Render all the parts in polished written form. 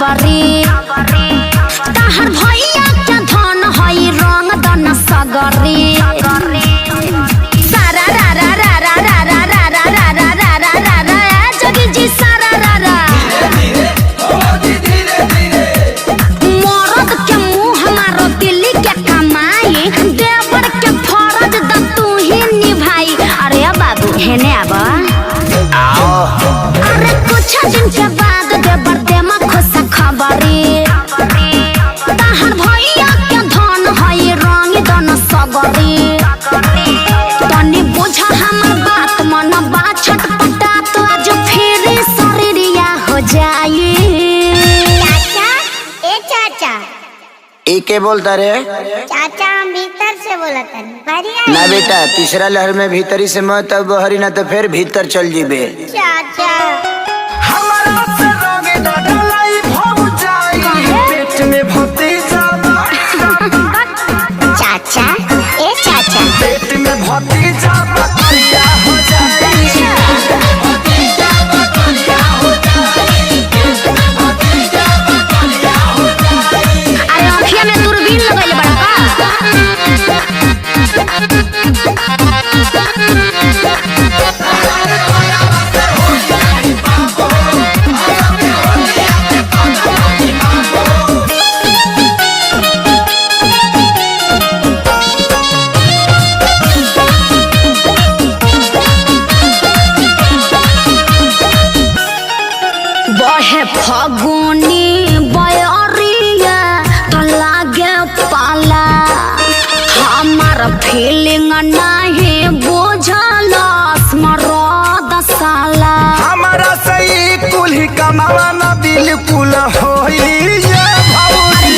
खबरी तहर भैया के धन हई रंग दन सगरी सारा रा रा रा रा रा रा रा रा रा रा रा रा रा रा जोगी जी सारा रा रा मरद के मुंह हमारो दिल्ली के कमाई देवर के फरज द तू ही निभाई। अरे बाबू हेने आबा अरे कुछ दिन के बाद देवर देमा खुश खबरी तहर भैया के धन हई रंग दन सगरी तनी बुझा हमर बात मन बा छटपटा तो आज फिर शरीरिया हो जाई। चाचा ए चाचा ए के बोलता रे? चाचा हम भीतर से बोला था ना बेटा तीसरा लहर में भीतरी से मत अब बहरी ना तो फिर भीतर चल जीबे। चाचा पेट में भतीजा चाचा ए चाचा पेट में भतीजा बकरिया हो जाए। अरे आँखिया में दूरबीन लगइले बड़ा बहे फगुनी बयरिया तो लागे पाला हमार फीलिंग नहीं बुझल स्मरद साला हमारा सही कुल ही कमावा ना बिल्कुल होई ये भौजी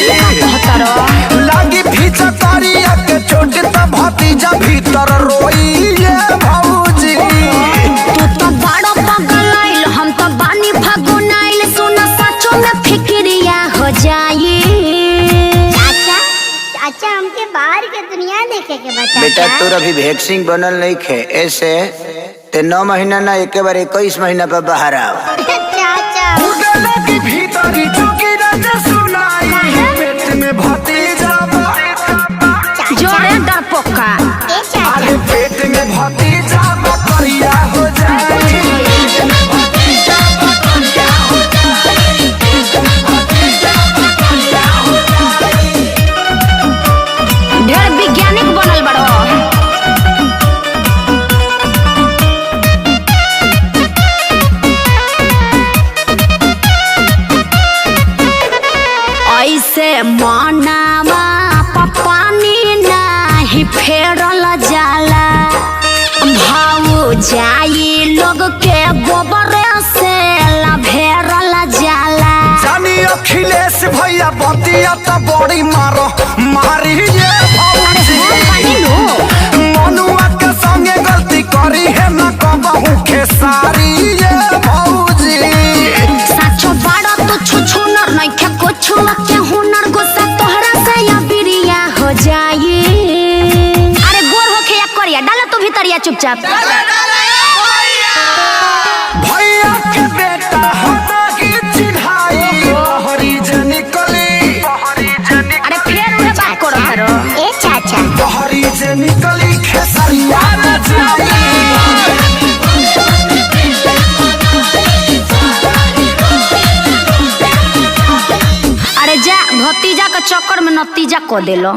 लागी भीतर करिया के छोटे तो भतीजा भीतर रोई ये भौजी। तू तो बड़ा पगल आइल हम तो बानी फगुन आइल सुना सचो में फिक्रिया हो जाई। चाचा चाचा हमके बाहर के दुनिया देखे के बता बेटा तोर अभी वैक्सीन बनल नहीं खे ऐसे ते 9 महीना ना एक बार 21 महीना पर बाहर आओ। चाचा भीतरी चुकी रज सुनाई पेट में भतीजा जोरे डरपोका ए चाचा पेट में भतीजा बकरिया हो जाए। ढेर वैज्ञानिक बनल बड़ो ऐसे मनावा पानी नहीं फेरल जाला भाव जाई लोग के गोबर से लभेरल जाला जानी अखिलेश भैया बतिया तो बड़ी मारो मारी ये भौजी। मनुआ के संगे गलती करी है ना कहूँ खेसारी ये भौजी। साचो बड़ा तो छुछुनर नइखे कुछु के हुनर गुस्सा तोहरा से या बिरिया हो जाई। अरे गोर होके या करिया डालो तू भीतरिया चुपचाप भैया के बेटा होता की चिढ़ाई बहरी जनिकली अरे फिर उहे बात करो करो ए चाचा बहरी जनिकली खेसरिया न जाई। अरे जा भतीजा के चक्कर में नतीजा को देलो।